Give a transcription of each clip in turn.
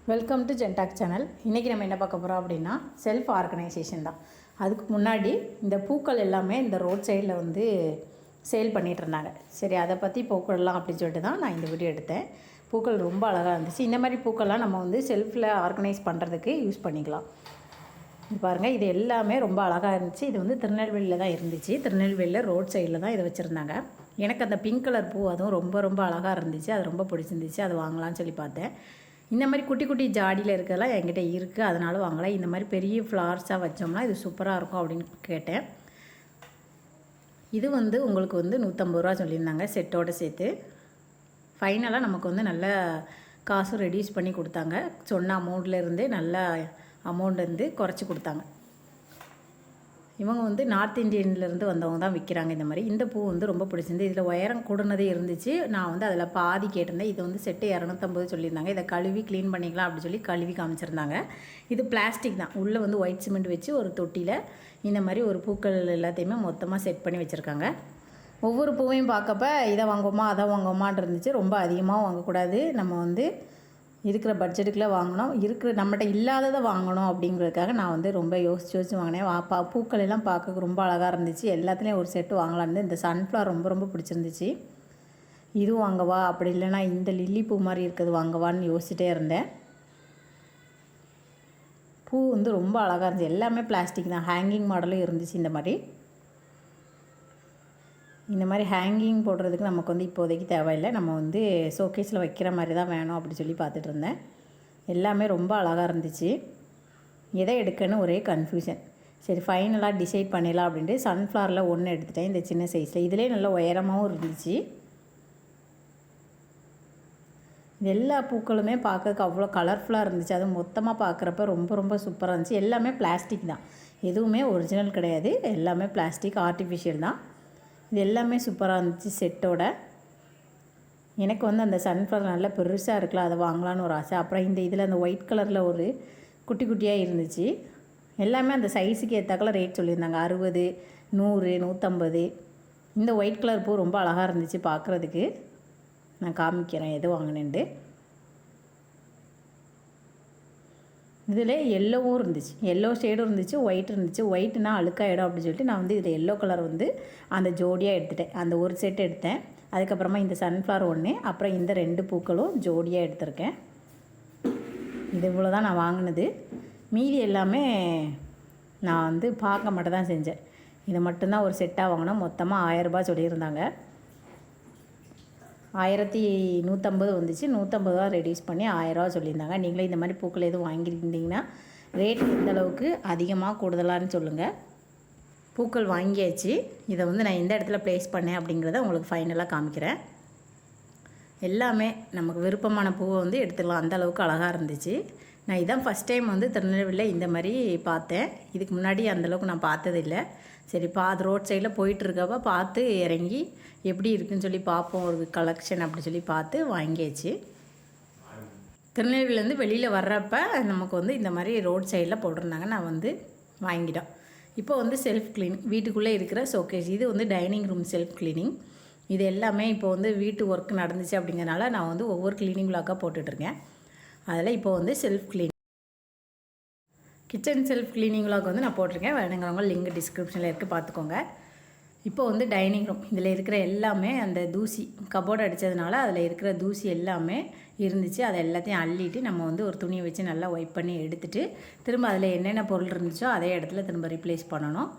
Welcome to ஜென்டாக் channel. இன்றைக்கி நம்ம என்ன பார்க்க போகிறோம் அப்படின்னா செல்ஃப் ஆர்கனைசேஷன் தான். அதுக்கு முன்னாடி இந்த பூக்கள் எல்லாமே இந்த ரோட் சைடில் வந்து சேல் பண்ணிகிட்டு இருந்தாங்க. சரி, அதை பற்றி பூக்கள்லாம் அப்படின்னு சொல்லிட்டு தான் நான் இந்த வீடியோ எடுத்தேன். பூக்கள் ரொம்ப அழகாக இருந்துச்சு. இந்த மாதிரி பூக்கள்லாம் நம்ம வந்து செல்ஃபில் ஆர்கனைஸ் பண்ணுறதுக்கு யூஸ் பண்ணிக்கலாம். பாருங்கள், இது எல்லாமே ரொம்ப அழகாக இருந்துச்சு. இது வந்து திருநெல்வேலியில் தான் இருந்துச்சு. திருநெல்வேலியில் ரோட் சைடில் தான் இதை வச்சுருந்தாங்க. எனக்கு அந்த பிங்க் கலர் பூ அதுவும் ரொம்ப ரொம்ப அழகாக இருந்துச்சு. அது ரொம்ப பிடிச்சிருந்துச்சு. அது வாங்கலாம்னு சொல்லி பார்த்தேன். இந்த மாதிரி குட்டி குட்டி ஜாடியில் இருக்கிறதெல்லாம் என்கிட்ட இருக்குது, அதனால வாங்கலாம். இந்த மாதிரி பெரிய ஃப்ளார்ஸாக வச்சோம்னா இது சூப்பராக இருக்கும் அப்படின்னு கேட்டேன். இது வந்து உங்களுக்கு வந்து 150 ரூபா சொல்லியிருந்தாங்க செட்டோடு சேர்த்து. ஃபைனலாக நமக்கு வந்து நல்ல காசும் ரெடியூஸ் பண்ணி கொடுத்தாங்க. சொன்ன அமௌண்ட்லேருந்து நல்ல அமௌண்ட் வந்து குறைச்சி கொடுத்தாங்க. இவங்க வந்து நார்த் இந்தியன்லேருந்து வந்தவங்க தான் விற்கிறாங்க. இந்த மாதிரி இந்த பூ வந்து ரொம்ப பிடிச்சிருந்து. இதில் உயரம் கூடுனதே இருந்துச்சு. நான் வந்து அதில் பாதி கேட்டிருந்தேன். இது வந்து செட்டு 250 சொல்லியிருந்தாங்க. இதை கழுவி க்ளீன் பண்ணிக்கலாம் அப்படின்னு சொல்லி கழுவி காமிச்சிருந்தாங்க. இது பிளாஸ்டிக் தான். உள்ளே வந்து ஒயிட் சிமெண்ட் வச்சு ஒரு தொட்டியில் இந்த மாதிரி ஒரு பூக்கள் எல்லாத்தையுமே மொத்தமாக செட் பண்ணி வச்சுருக்காங்க. ஒவ்வொரு பூவையும் பார்க்கப்ப இதை வாங்குவோமா அதை வாங்குவோமான் இருந்துச்சு. ரொம்ப அதிகமாக வாங்கக்கூடாது, நம்ம வந்து இருக்கிற பட்ஜெட்டுக்குள்ளே வாங்கணும். நம்மகிட்ட இல்லாததை வாங்கணும் அப்படிங்கிறதுக்காக நான் வந்து ரொம்ப யோசிச்சு வாங்கினேன். பூக்கள் எல்லாம் பார்க்க ரொம்ப அழகாக இருந்துச்சு. எல்லாத்துலேயும் ஒரு செட்டு வாங்கலான்னு. இந்த சன்ஃப்ளவர் ரொம்ப ரொம்ப பிடிச்சிருந்துச்சு. இதுவும் வாங்கவா, அப்படி இல்லைனா இந்த லில்லி பூ மாதிரி இருக்கிறது வாங்கவான்னு யோசிச்சுட்டே இருந்தேன். பூ வந்து ரொம்ப அழகாக இருந்துச்சு. எல்லாமே பிளாஸ்டிக் தான். ஹேங்கிங் மாடலும் இருந்துச்சு. இந்த மாதிரி ஹேங்கிங் போடுறதுக்கு நமக்கு வந்து இப்போதைக்கு தேவையில்லை. நம்ம வந்து ஷோகேஸில் வைக்கிற மாதிரி தான் வேணும் அப்படி சொல்லி பார்த்துட்டு இருந்தேன். எல்லாமே ரொம்ப அழகாக இருந்துச்சு. எதை எடுக்கன்னு ஒரே கன்ஃபியூஷன். சரி, ஃபைனலாக டிசைட் பண்ணிடலாம் அப்படின்ட்டு சன்ஃப்ளவரில் ஒன்று எடுத்துட்டேன். இந்த சின்ன சைஸில் இதிலே நல்ல உயரமாகவும் இருந்துச்சு. இது எல்லா பூக்களுமே பார்க்கறதுக்கு அவ்வளோ கலர்ஃபுல்லாக இருந்துச்சு. அதுவும் மொத்தமாக பார்க்குறப்ப ரொம்ப ரொம்ப சூப்பராக இருந்துச்சு. எல்லாமே பிளாஸ்டிக் தான், எதுவுமே ஒரிஜினல் கிடையாது. எல்லாமே பிளாஸ்டிக், ஆர்டிஃபிஷியல் தான். இது எல்லாமே சூப்பராக இருந்துச்சு செட்டோட. எனக்கு வந்து அந்த சன்ஃப்ளவர் நல்லா பெருசாக இருக்கலாம், அதை வாங்கலான்னு ஒரு ஆசை. அப்புறம் இந்த இதில் அந்த ஒயிட் கலரில் ஒரு குட்டி குட்டியாக இருந்துச்சு. எல்லாமே அந்த சைஸுக்கு ஏற்றாக்கல ரேட் சொல்லியிருந்தாங்க. 60, 100, 150. இந்த ஒயிட் கலர் பூ ரொம்ப அழகாக இருந்துச்சு பார்க்குறதுக்கு. நான் காமிக்கிறேன் எது வாங்கினேன்ட்டு. இதில் எல்லோவும் இருந்துச்சு, எல்லோ ஷேடும் இருந்துச்சு, ஒயிட் இருந்துச்சு. ஒயிட்னா அழுக்காயிடும் அப்படின்னு சொல்லிட்டு நான் வந்து இதில் எல்லோ கலர் வந்து அந்த ஜோடியாக எடுத்துட்டேன். அந்த ஒரு செட் எடுத்தேன். அதுக்கப்புறமா இந்த சன்ஃப்ளவர் ஒன்று, அப்புறம் இந்த 2 பூக்களும் ஜோடியாக எடுத்திருக்கேன். இது இவ்வளோ தான் நான் வாங்கினது. மீதி எல்லாமே நான் வந்து பார்க்க மட்டும் தான் செஞ்சேன். இதை மட்டும்தான் ஒரு செட்டாக வாங்கினோம். மொத்தமாக 1000 ரூபா சொல்லியிருந்தாங்க. 1150 வந்துச்சு. 150 ரூபா ரெடியூஸ் பண்ணி 1000 ரூபா சொல்லியிருந்தாங்க. நீங்களே இந்த மாதிரி பூக்கள் எதுவும் வாங்கியிருந்தீங்கன்னா ரேட் எந்த அளவுக்கு அதிகமாக கூடுதலான்னு சொல்லுங்கள். பூக்கள் வாங்கியாச்சு. இதை வந்து நான் எந்த இடத்துல ப்ளேஸ் பண்ணேன் அப்படிங்கிறத உங்களுக்கு ஃபைனலாக காமிக்கிறேன். எல்லாமே நமக்கு விருப்பமான பூவை வந்து எடுத்துடலாம், அந்தளவுக்கு அழகாக இருந்துச்சு. நான் இதான் ஃபஸ்ட் டைம் வந்து திருநெல்வேலியில் இந்த மாதிரி பார்த்தேன். இதுக்கு முன்னாடி அந்தளவுக்கு நான் பார்த்ததில்லை. சரி, ரோட் சைடில் போயிட்டுருக்கப்ப பார்த்து இறங்கி எப்படி இருக்குதுன்னு சொல்லி பார்ப்போம், ஒரு கலெக்ஷன் அப்படி சொல்லி பார்த்து வாங்கியாச்சு. திருநெல்வேலியிலேருந்து வெளியில் வர்றப்ப நமக்கு வந்து இந்த மாதிரி ரோட் சைடில் போட்டிருந்தாங்க. நான் வந்து வாங்கிட்டோம். இப்போ வந்து செல்ஃப் க்ளீனிங், வீட்டுக்குள்ளே இருக்கிற ஷோகேஸ். இது வந்து டைனிங் ரூம் செல்ஃப் க்ளீனிங். இது எல்லாமே இப்போ வந்து வீட்டு ஒர்க் நடந்துச்சு அப்படிங்கிறனால நான் வந்து ஒவ்வொரு க்ளீனிங் விளாக்காக போட்டுட்ருக்கேன். அதில் இப்போ வந்து self cleaning, kitchen self cleaning vlog வந்து நான் போட்டிருக்கேன். வேணுங்கிறவங்க லிங்க் டிஸ்கிரிப்ஷனில் இருக்குது, பார்த்துக்கோங்க. இப்போ வந்து டைனிங் ரூம், இதில் இருக்கிற எல்லாமே அந்த தூசி, கபோர்டு அடித்ததுனால அதில் இருக்கிற தூசி எல்லாமே இருந்துச்சு. அதை எல்லாத்தையும் அள்ளிட்டு நம்ம வந்து ஒரு துணியை வச்சு நல்லா ஒயிட் பண்ணி எடுத்துகிட்டு திரும்ப அதில் என்னென்ன பொருள் இருந்துச்சோ அதே இடத்துல திரும்ப ரீப்ளேஸ் பண்ணணும்.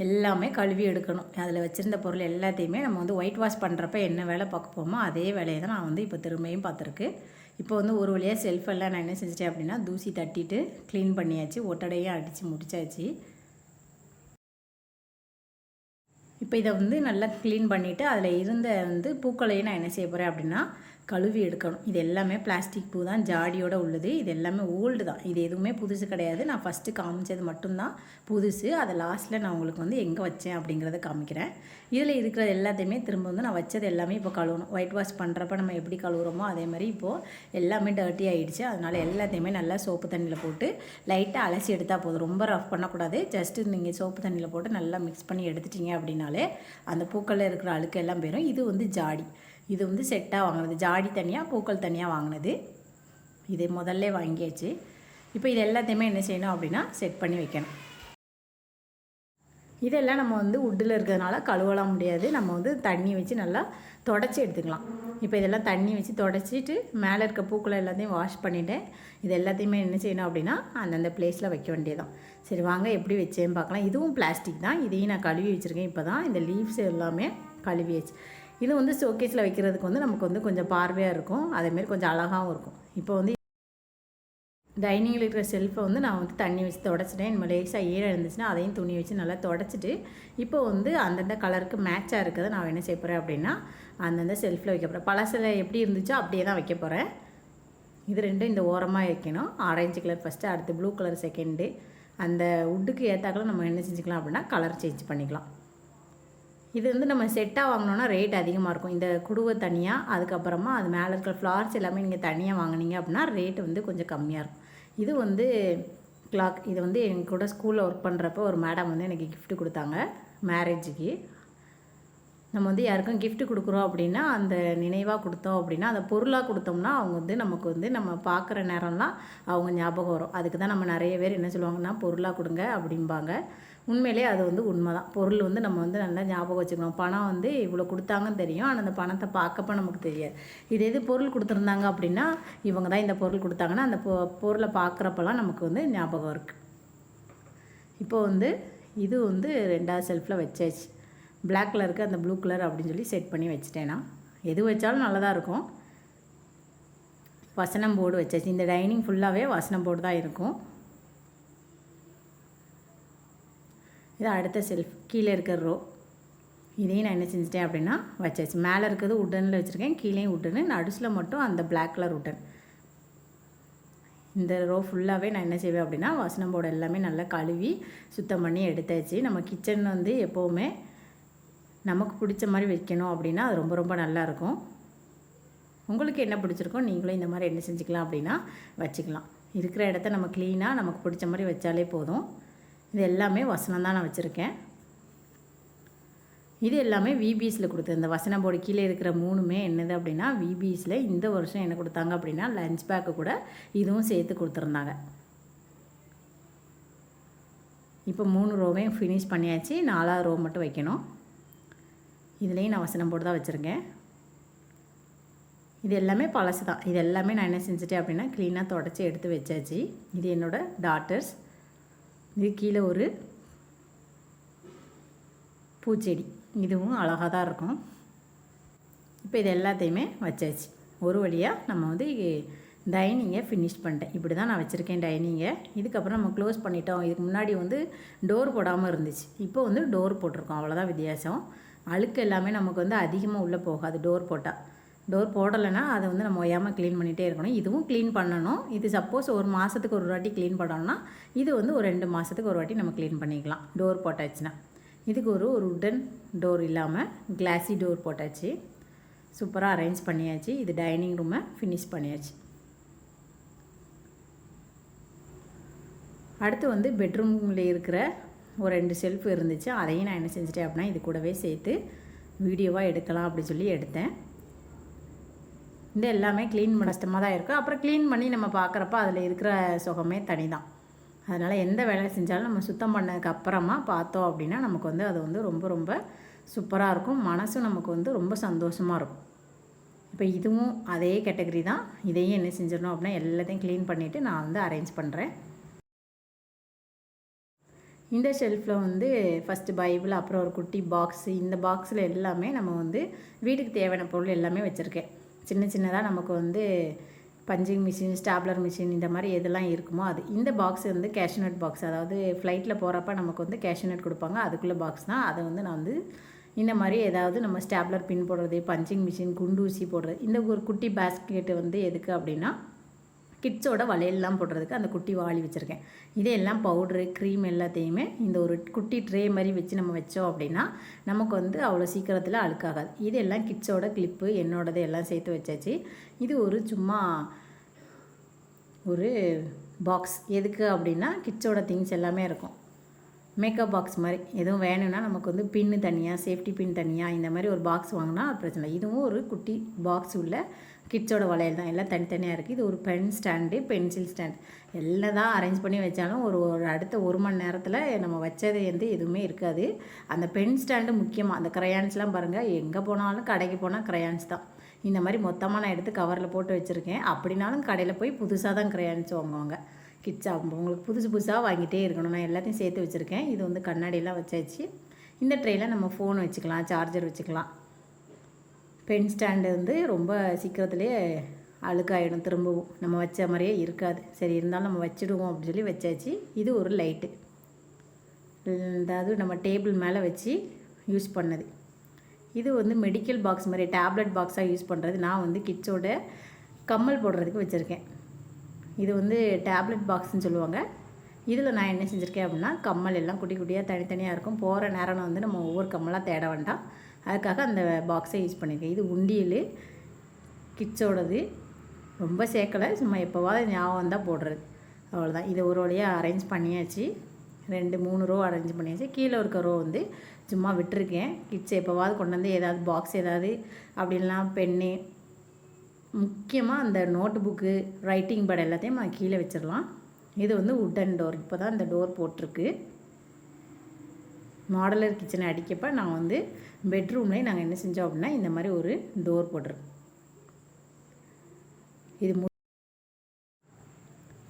எல்லாமே கழுவி எடுக்கணும். அதில் வச்சுருந்த பொருள் எல்லாத்தையுமே நம்ம வந்து ஒயிட் வாஷ் பண்ணுறப்ப என்ன வேலை பார்க்க போமோ அதே வேலையை தான் நான் வந்து இப்போ திரும்பியும் பார்த்துருக்கு. இப்போ வந்து ஒரு வழியாக செல்ஃபெல்லாம் நான் என்ன செஞ்சிட்டேன் அப்படின்னா தூசி தட்டிட்டு க்ளீன் பண்ணியாச்சு. ஒட்டடையாக அடித்து முடிச்சாச்சு. இப்போ இதை வந்து நல்லா க்ளீன் பண்ணிவிட்டு அதில் இருந்த வந்து பூக்களையும் நான் என்ன செய்ய போகிறேன் அப்படின்னா கழுவி எடுக்கணும். இது எல்லாமே பிளாஸ்டிக் பூ தான், ஜாடியோடு உள்ளது. இது எல்லாமே ஓல்டு தான், இது எதுவுமே புதுசு கிடையாது. நான் ஃபஸ்ட்டு காமிச்சது மட்டும்தான் புதுசு. அதை லாஸ்ட்டில் நான் உங்களுக்கு வந்து எங்கே வச்சேன் அப்படிங்கிறத காமிக்கிறேன். இதில் இருக்கிற எல்லாத்தையுமே திரும்ப வந்து நான் வச்சது எல்லாமே இப்போ கழுவணும். ஒயிட் வாஷ் பண்ணுறப்ப நம்ம எப்படி கழுவுறோமோ அதே மாதிரி இப்போது எல்லாமே டர்ட்டி ஆகிடுச்சு. அதனால் எல்லாத்தையுமே நல்லா சோப்பு தண்ணியில் போட்டு லைட்டாக அலசி எடுத்தால் போதும். ரொம்ப ரஃப் பண்ணக்கூடாது. ஜஸ்ட்டு நீங்கள் சோப்பு தண்ணியில் போட்டு நல்லா மிக்ஸ் பண்ணி எடுத்துட்டிங்க அப்படின்னாலே அந்த பூக்களில் இருக்கிற அழுக்கு எல்லாம் போயிடும். இது வந்து ஜாடி, இது வந்து செட்டாக வாங்கினது. ஜாடி தனியாக, பூக்கள் தனியாக வாங்கினது. இது முதல்ல வாங்கியாச்சு. இப்போ இது எல்லாத்தையுமே என்ன செய்யணும் அப்படின்னா செட் பண்ணி வைக்கணும். இதெல்லாம் நம்ம வந்து வுட்டில் இருக்கிறதுனால கழுவலாம் முடியாது. நம்ம வந்து தண்ணி வச்சு நல்லா தொடச்சி எடுத்துக்கலாம். இப்போ இதெல்லாம் தண்ணி வச்சு தொடச்சிட்டு மேலே இருக்க பூக்களை எல்லாத்தையும் வாஷ் பண்ணிவிட்டேன். இது எல்லாத்தையுமே என்ன செய்யணும் அப்படின்னா அந்தந்த பிளேஸில் வைக்க வேண்டியதான். சரி வாங்க எப்படி வச்சேன்னு பார்க்கலாம். இதுவும் பிளாஸ்டிக் தான். இதையும் நான் கழுவி வச்சுருக்கேன். இப்போ தான் இந்த லீவ்ஸ் எல்லாமே கழுவி வச்சு. இது வந்து ஷோகேஸில் வைக்கிறதுக்கு வந்து நமக்கு வந்து கொஞ்சம் பார்வையாக இருக்கும். அதேமாரி கொஞ்சம் அழகாகவும் இருக்கும். இப்போ வந்து டைனிங்கில் இருக்கிற செல்ஃபை வந்து நான் வந்து தண்ணி வச்சு தொடச்சிட்டேன். இனிமேல் லேசாக ஈரம் இருந்துச்சுன்னா அதையும் துணி வச்சு நல்லா தொடச்சிட்டு இப்போ வந்து அந்தந்த கலருக்கு மேட்சாக இருக்கிறத நான் என்ன செய்ய போகிறேன் அப்படின்னா அந்தந்த செல்ஃபில் வைக்க போகிறேன். பழசில் எப்படி இருந்துச்சோ அப்படியே தான் வைக்க போகிறேன். இது ரெண்டும் இந்த ஓரமாக வைக்கணும். ஆரஞ்சு கலர் ஃபஸ்ட்டு, அடுத்து ப்ளூ கலர் செகண்டு. அந்த வுட்டுக்கு ஏற்றாக்கில் நம்ம என்ன செஞ்சுக்கலாம் அப்படின்னா கலர் சேஞ்ச் பண்ணிக்கலாம். இது வந்து நம்ம செட்டாக வாங்கினோன்னா ரேட் அதிகமாக இருக்கும். இந்த குடுவை தனியாக, அதுக்கப்புறமா அது மேலே இருக்கிற ஃப்ளார்ஸ் எல்லாமே நீங்கள் தனியாக வாங்கினீங்க அப்படின்னா ரேட்டு வந்து கொஞ்சம் கம்மியாக இருக்கும். இது வந்து கிளாக். இது வந்து எங்கள் கூட ஸ்கூலில் ஒர்க் பண்ணுறப்போ ஒரு மேடம் வந்து எனக்கு கிஃப்ட் கொடுத்தாங்க மேரேஜுக்கு. நம்ம வந்து யாருக்கும் கிஃப்ட் கொடுக்குறோம் அப்படின்னா அந்த நினைவாக கொடுத்தோம் அப்படின்னா அந்த பொருளாக கொடுத்தோம்னா அவங்க வந்து நமக்கு வந்து நம்ம பார்க்குற நேரம்லாம் அவங்க ஞாபகம் வரும். அதுக்கு தான் நம்ம நிறைய பேர் என்ன சொல்லுவாங்கன்னா பொருளாக கொடுங்க அப்படிம்பாங்க. உண்மையிலே அது வந்து உண்மை தான். பொருள் வந்து நம்ம வந்து நல்லா ஞாபகம் வச்சுக்கணும். பணம் வந்து இவ்வளோ கொடுத்தாங்கன்னு தெரியும், ஆனால் அந்த பணத்தை பார்க்கப்போ நமக்கு தெரியாது. இது எது பொருள் கொடுத்துருந்தாங்க அப்படின்னா இவங்க தான் இந்த பொருள் கொடுத்தாங்கன்னா அந்த பொருளை பார்க்குறப்பெல்லாம் நமக்கு வந்து ஞாபகம் இருக்குது. இப்போ வந்து இது வந்து 2வது செல்ஃபில் வச்சாச்சு. பிளாக் கலருக்கு அந்த ப்ளூ கலர் அப்படின்னு சொல்லி செட் பண்ணி வச்சுட்டேன்னா எது வச்சாலும் நல்லதாக இருக்கும். வசனம் போர்டு வச்சாச்சு. இந்த டைனிங் ஃபுல்லாகவே வசனம் போர்டு தான் இருக்கும். இது அடுத்த செல்ஃப் கீழே இருக்கிற ரோ. இதையும் நான் என்ன செஞ்சிட்டேன் அப்படின்னா வச்சாச்சு. மேலே இருக்கிறது உட்டனில் வச்சுருக்கேன், கீழேயும் உட்டனு, நடுசில் மட்டும் அந்த பிளாக் கலர் உட்டன். இந்த ரோ ஃபுல்லாகவே நான் என்ன செய்வேன் அப்படின்னா வசனம் போர்டு எல்லாமே நல்லா கழுவி சுத்தம் பண்ணி எடுத்தாச்சு. நம்ம கிச்சன் வந்து எப்போவுமே நமக்கு பிடிச்ச மாதிரி வைக்கணும் அப்படின்னா அது ரொம்ப ரொம்ப நல்லாயிருக்கும். உங்களுக்கு என்ன பிடிச்சிருக்கோ நீங்களும் இந்த மாதிரி என்ன செஞ்சுக்கலாம் அப்படின்னா வச்சுக்கலாம். இருக்கிற இடத்த நம்ம க்ளீனாக நமக்கு பிடிச்ச மாதிரி வச்சாலே போதும். இது எல்லாமே வசனம் தான் நான் வச்சுருக்கேன். இது எல்லாமே விபிஎஸில் கொடுத்தது. இந்த வசனம் போர்டு கீழே இருக்கிற 3மே என்னது அப்படின்னா விபிஎஸில் இந்த வருஷம் என்ன கொடுத்தாங்க அப்படின்னா லஞ்ச் பேக்கு கூட இதுவும் சேர்த்து கொடுத்துருந்தாங்க. இப்போ 3 ரோவையும் ஃபினிஷ் பண்ணியாச்சு. 4வது ரோ மட்டும் வைக்கணும். இதுலேயும் நான் வசனம் போர்டு தான் வச்சுருக்கேன். இது எல்லாமே பழசு தான். இது எல்லாமே நான் என்ன செஞ்சுட்டேன் அப்படின்னா க்ளீனாக தொடச்சி எடுத்து வச்சாச்சு. இது என்னோடய டாட்டர்ஸ். இது கீழே ஒரு பூச்செடி, இதுவும் அழகாக தான் இருக்கும். இப்போ இது எல்லாத்தையுமே வச்சாச்சு. ஒரு வழியாக நம்ம வந்து டைனிங்கை ஃபினிஷ் பண்ணிட்டேன். இப்படி தான் நான் வச்சுருக்கேன் டைனிங்கை. இதுக்கப்புறம் நம்ம க்ளோஸ் பண்ணிட்டோம். இதுக்கு முன்னாடி வந்து டோர் போடாமல் இருந்துச்சு, இப்போ வந்து டோர் போட்டிருக்கோம். அவ்வளோதான் வித்தியாசம். அழுக்கு எல்லாமே நமக்கு வந்து அதிகமாக உள்ளே போகாது டோர் போட்டால். டோர் போடலைன்னா அதை வந்து நம்ம ஒய்யாமல் க்ளீன் பண்ணிகிட்டே இருக்கணும். இதுவும் க்ளீன் பண்ணணும். இது சப்போஸ் ஒரு மாதத்துக்கு ஒரு வாட்டி க்ளீன் பண்ணணும்னா இது வந்து ஒரு 2 மாதத்துக்கு ஒரு வாட்டி நம்ம க்ளீன் பண்ணிக்கலாம் டோர் போட்டாச்சுன்னா. இதுக்கு ஒரு உட்டன் டோர் இல்லாமல் கிளாஸி டோர் போட்டாச்சு. சூப்பராக அரேஞ்ச் பண்ணியாச்சு. இது டைனிங் ரூமை ஃபினிஷ் பண்ணியாச்சு. அடுத்து வந்து பெட்ரூமில் இருக்கிற ஒரு 2 செல்ஃப் இருந்துச்சு. அதையும் நான் என்ன செஞ்சிட்டேன் அப்படின்னா இது கூடவே சேர்த்து வீடியோவாக எடுக்கலாம் அப்படி சொல்லி எடுத்தேன். இந்த எல்லாமே க்ளீன் பண்ண கஷ்டமாக தான் இருக்கும். அப்புறம் க்ளீன் பண்ணி நம்ம பார்க்குறப்ப அதில் இருக்கிற சுகமே தனி தான். அதனால் எந்த வேலை செஞ்சாலும் நம்ம சுத்தம் பண்ணதுக்கு அப்புறமா பார்த்தோம் அப்படின்னா நமக்கு வந்து அது வந்து ரொம்ப ரொம்ப சூப்பராக இருக்கும். மனசும் நமக்கு வந்து ரொம்ப சந்தோஷமாக இருக்கும். இப்போ இதுவும் அதே கேட்டகரி தான். இதையும் என்ன செஞ்சிடணும் அப்படின்னா எல்லாத்தையும் க்ளீன் பண்ணிவிட்டு நான் வந்து அரேஞ்ச் பண்ணுறேன். இந்த ஷெல்ஃபில் வந்து ஃபஸ்ட்டு பைபிள், அப்புறம் ஒரு குட்டி பாக்ஸு. இந்த பாக்ஸில் எல்லாமே நம்ம வந்து வீட்டுக்கு தேவையான பொருள் எல்லாமே வச்சுருக்கேன். சின்ன சின்னதாக நமக்கு வந்து பஞ்சிங் மிஷின், ஸ்டாப்லர் மிஷின் இந்த மாதிரி எதெல்லாம் இருக்குமோ அது. இந்த பாக்ஸ் வந்து கேஷ்யூநட் பாக்ஸ். அதாவது ஃப்ளைட்டில் போகிறப்ப நமக்கு வந்து கேஷ்யூநட் கொடுப்பாங்க, அதுக்குள்ளே பாக்ஸ் தான். அதை வந்து நான் வந்து இந்த மாதிரி ஏதாவது நம்ம ஸ்டாப்லர் பின் போடுறது, பஞ்சிங் மிஷின், குண்டூசி போடுறது. இந்த ஒரு குட்டி பேஸ்கெட்டு வந்து எதுக்கு அப்படின்னா கிட்ஸோட வளையல்லாம் போடுறதுக்கு அந்த குட்டி வாளி வச்சுருக்கேன். இதெல்லாம் பவுட்ரு, க்ரீம் எல்லாத்தையுமே இந்த ஒரு குட்டி ட்ரே மாதிரி வச்சு நம்ம வச்சோம் அப்படின்னா நமக்கு வந்து அவ்வளோ சீக்கிரத்தில் அழுக்காகாது. இதெல்லாம் கிட்ஸோட கிளிப்பு, என்னோடது எல்லாம் சேர்த்து வச்சாச்சு. இது ஒரு சும்மா ஒரு பாக்ஸ். எதுக்கு அப்படின்னா கிட்ஸோட திங்ஸ் எல்லாமே இருக்கும். மேக்கப் பாக்ஸ் மாதிரி எதுவும் வேணும்னா நமக்கு வந்து பின்னு தனியாக, சேஃப்டி பின் தனியாக, இந்த மாதிரி ஒரு பாக்ஸ் வாங்கினா பிரச்சனை இல்லை. இதுவும் ஒரு குட்டி பாக்ஸ் உள்ள கிட்ஸோட வளையல் தான், எல்லாம் தனித்தனியாக இருக்குது. இது ஒரு பென் ஸ்டாண்டு, பென்சில் ஸ்டாண்ட் எல்லாம் தான் அரேஞ்ச் பண்ணி வச்சாலும் ஒரு அடுத்த 1 மணி நேரத்தில் நம்ம வச்சது எதுவுமே இருக்காது. அந்த பென் ஸ்டாண்டு முக்கியமாக, அந்த க்ரையான்ஸ்லாம் பாருங்கள், எங்கே போனாலும் கடைக்கு போனால் க்ரையான்ஸ் தான். இந்த மாதிரி மொத்தமாக நான் எடுத்து கவரில் போட்டு வச்சுருக்கேன். அப்படின்னாலும் கடையில் போய் புதுசாக தான் க்ரையான்ஸ் வாங்குவாங்க. கிட்ஸா உங்களுக்கு புதுசாக வாங்கிட்டே இருக்கணும். நான் எல்லாத்தையும் சேர்த்து வச்சுருக்கேன். இது வந்து கண்ணாடியெல்லாம் வச்சாச்சு. இந்த ட்ரேயில் நம்ம ஃபோன் வச்சுக்கலாம், சார்ஜர் வச்சுக்கலாம். பென் ஸ்டாண்டு வந்து ரொம்ப சீக்கிரத்துலேயே அழுக்காயிடும், திரும்பவும் நம்ம வச்ச மாதிரியே இருக்காது. சரி இருந்தாலும் நம்ம வச்சுடுவோம் அப்படின்னு சொல்லி வச்சாச்சு. இது ஒரு லைட்டு, அதாவது நம்ம டேபிள் மேலே வச்சு யூஸ் பண்ணது. இது வந்து மெடிக்கல் பாக்ஸ் மாதிரி டேப்லெட் பாக்ஸாக யூஸ் பண்ணுறது. நான் வந்து கிட்ஸோட கம்மல் போடுறதுக்கு வச்சுருக்கேன். இது வந்து டேப்லெட் பாக்ஸ்ன்னு சொல்லுவாங்க. இதில் நான் என்ன செஞ்சுருக்கேன் அப்படின்னா, கம்மல் எல்லாம் குட்டி குட்டியாக தனித்தனியாக இருக்கும். போகிற நேரம் வந்து நம்ம ஒவ்வொரு கம்மலாக தேட வேண்டாம், அதுக்காக அந்த பாக்ஸை யூஸ் பண்ணியிருக்கேன். இது உண்டியல் கிட்ஸோடது, ரொம்ப சேர்க்கலை, சும்மா எப்போவாது ஞாபகம் தான் போடுறது, அவ்வளோதான். இதை ஒரு வழியாக அரேஞ்ச் பண்ணியாச்சு. 2-3 ரோ அரேஞ்ச் பண்ணியாச்சு. கீழே இருக்க ரோ வந்து சும்மா விட்டுருக்கேன். கிட்ஸ் எப்போவாது கொண்டு வந்து ஏதாவது பாக்ஸ் ஏதாவது அப்படின்லாம் பென்னு, முக்கியமாக அந்த நோட்டு புக்கு, ரைட்டிங் பேட் எல்லாத்தையும் நான் கீழே வச்சிடலாம். இது வந்து உட்டன் டோர், இப்போ தான் இந்த டோர் போட்டிருக்கு. மாடலர் கிச்சனை அடிக்கப்போ நான் வந்து பெட்ரூம்லேயும் நாங்கள் என்ன செஞ்சோம் அப்படின்னா, இந்த மாதிரி ஒரு டோர் போட்டிருக்கோம். இது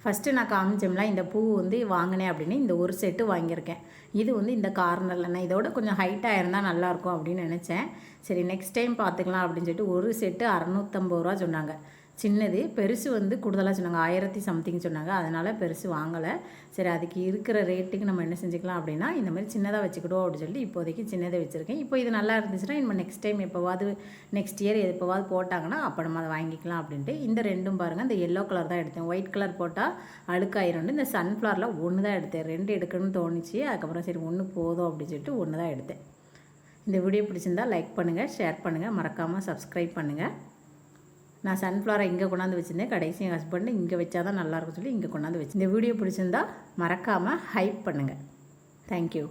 ஃபஸ்ட்டு நான் காமிச்சோம்ல, இந்த பூ வந்து வாங்கினேன் அப்படின்னு இந்த ஒரு செட்டு வாங்கியிருக்கேன். இது வந்து இந்த கார்னரில் நான் இதோட கொஞ்சம் ஹைட்டாக இருந்தால் நல்லாயிருக்கும் அப்படின்னு நினச்சேன். சரி நெக்ஸ்ட் டைம் பார்த்துக்கலாம் அப்படின்னு சொல்லிட்டு ஒரு செட்டு 650 ரூபா சொன்னாங்க. சின்னது, பெருசு வந்து கூடுதலாக சொன்னாங்க, 1000 சம்திங் சொன்னாங்க. அதனால் பெருசு வாங்கலை. சரி அதுக்கு இருக்கிற ரேட்டுக்கு நம்ம என்ன செஞ்சுக்கலாம் அப்படின்னா, இந்த மாதிரி சின்னதாக வச்சுக்கிடுவோம் அப்படின்னு சொல்லி இப்போதைக்கு சின்னதை வச்சுருக்கேன். இப்போ இது நல்லா இருந்துச்சுன்னா நம்ம நெக்ஸ்ட் டைம் எப்போவாது நெக்ஸ்ட் இயர் எப்போவாது போட்டாங்கன்னா அப்போ நம்ம அதை வாங்கிக்கலாம் அப்படின்ட்டு. இந்த ரெண்டும் பாருங்கள், இந்த எல்லோ கலர் தான் எடுத்தேன். ஒயிட் கலர் போட்டால் அழுக்காயிரம். இந்த சன்ஃப்ளவரில் 1 தான் எடுத்தேன். 2 எடுக்கணும்னு தோணுச்சு. அதுக்கப்புறம் சரி 1 போதும் அப்படின்னு சொல்லிட்டு 1 தான் எடுத்தேன். இந்த வீடியோ பிடிச்சிருந்தால் லைக் பண்ணுங்கள், ஷேர் பண்ணுங்கள், மறக்காமல் சப்ஸ்கிரைப் பண்ணுங்கள். நான் சன்ஃப்ளவரை இங்கே கொண்டாந்து வச்சுருந்தேன். கடைசி என் ஹஸ்பண்டு இங்கே வச்சா தான் நல்லாயிருக்கும் சொல்லி இங்கே கொண்டாந்து வச்சு. இந்த வீடியோ பிடிச்சிருந்தா மறக்காமல் ஹைப் பண்ணுங்கள். தேங்க்யூ.